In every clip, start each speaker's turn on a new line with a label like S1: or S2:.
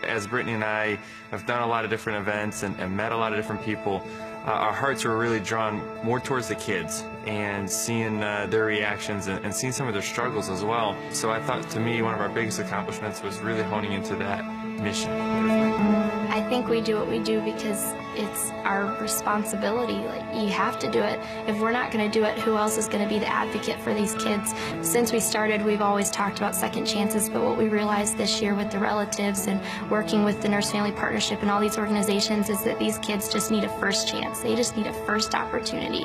S1: As Brittany and I have done a lot of different events and met a lot of different people, our hearts were really drawn more towards the kids and seeing their reactions and seeing some of their struggles as well. So I thought, to me, one of our biggest accomplishments was really honing into that mission.
S2: I think we do what we do because it's our responsibility. Like, you have to do it. If we're not going to do it, who else is going to be the advocate for these kids? Since we started, we've always talked about second chances, but what we realized this year with the relatives and working with the Nurse Family Partnership and all these organizations is that these kids just need a first chance. They just need a first opportunity.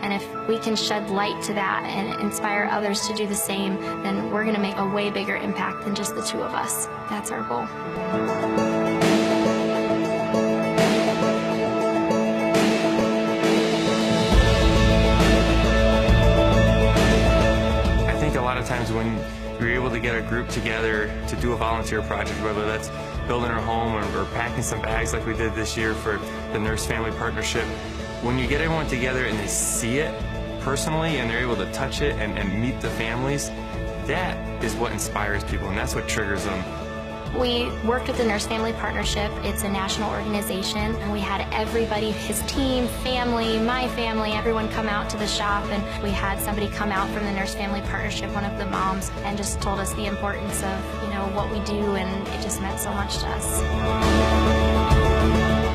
S2: And if we can shed light to that and inspire others to do the same, then we're going to make a way bigger impact than just the two of us. That's our goal.
S1: Times when you're able to get a group together to do a volunteer project, whether that's building a home or packing some bags like we did this year for the Nurse Family Partnership, when you get everyone together and they see it personally and they're able to touch it and meet the families, that is what inspires people and that's what triggers them.
S2: We worked with the Nurse Family Partnership. It's a national organization, and we had everybody, his team, family, my family, everyone come out to the shop, and we had somebody come out from the Nurse Family Partnership, one of the moms, and just told us the importance of, what we do, and it just meant so much to us.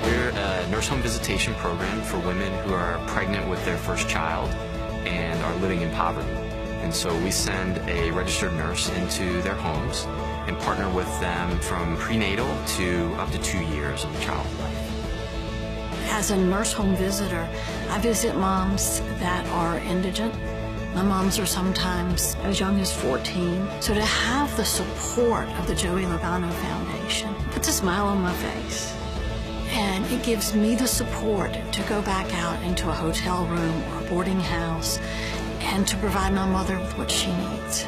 S3: We're a nurse home visitation program for women who are pregnant with their first child and are living in poverty. And so we send a registered nurse into their homes and partner with them from prenatal to up to 2 years of the child's life.
S4: As a nurse home visitor, I visit moms that are indigent. My moms are sometimes as young as 14. So to have the support of the Joey Logano Foundation puts a smile on my face. And it gives me the support to go back out into a hotel room or a boarding house and to provide my mother with what she needs.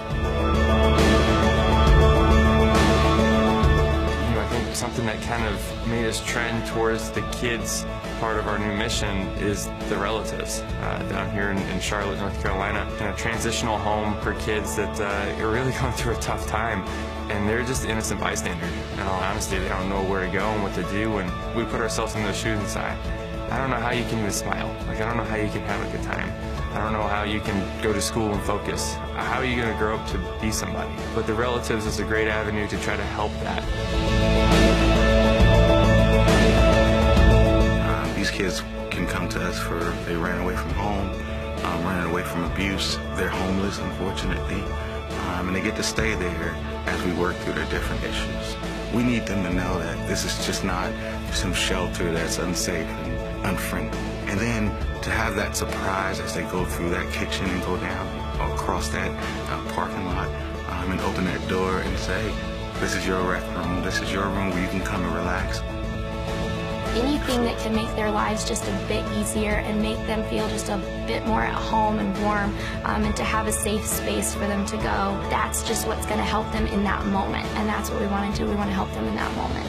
S1: Something that kind of made us trend towards the kids part of our new mission is the relatives down here in Charlotte, North Carolina, in a transitional home for kids that are really going through a tough time, and they're just innocent bystanders. In all honesty, they don't know where to go and what to do, and we put ourselves in those shoes and say, I don't know how you can even smile. I don't know how you can have a good time. I don't know how you can go to school and focus. How are you going to grow up to be somebody? But the relatives is a great avenue to try to help that.
S5: These kids can come to us for they ran away from home, ran away from abuse. They're homeless, unfortunately, and they get to stay there as we work through their different issues. We need them to know that this is just not some shelter that's unsafe and unfriendly. And then to have that surprise as they go through that kitchen and go down or across that parking lot and open that door and say, this is your rec room, this is your room where you can come and relax.
S2: Anything that can make their lives just a bit easier and make them feel just a bit more at home and warm, and to have a safe space for them to go, that's just what's going to help them in that moment. And that's what we want to do. We want to help them in that moment.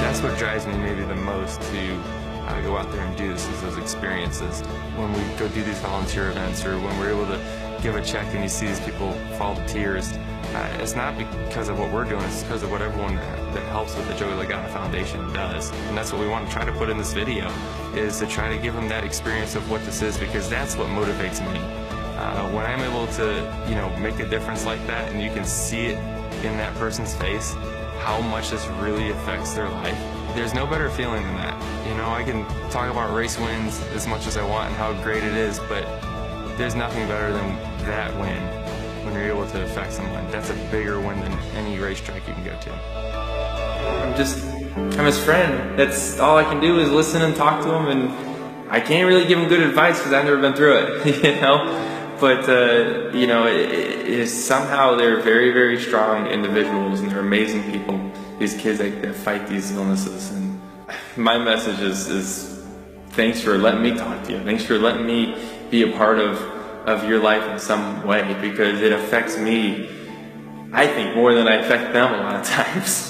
S1: That's what drives me maybe the most to go out there and do this, is those experiences. When we go do these volunteer events or when we're able to give a check and you see these people fall to tears, it's not because of what we're doing, it's because of what everyone that helps with the Joey Logano Foundation does. And that's what we want to try to put in this video, is to try to give them that experience of what this is, because that's what motivates me. When I'm able to, make a difference like that, and you can see it in that person's face, how much this really affects their life. There's no better feeling than that. I can talk about race wins as much as I want and how great it is, but there's nothing better than that win when you're able to affect someone. That's a bigger win than any racetrack you can go to.
S6: I'm his friend. That's all I can do is listen and talk to him, and I can't really give him good advice because I've never been through it, But, somehow they're very, very strong individuals, and they're amazing people, these kids that fight these illnesses. And my message is thanks for letting me talk to you. Thanks for letting me be a part of your life in some way, because it affects me, I think, more than I affect them a lot of times.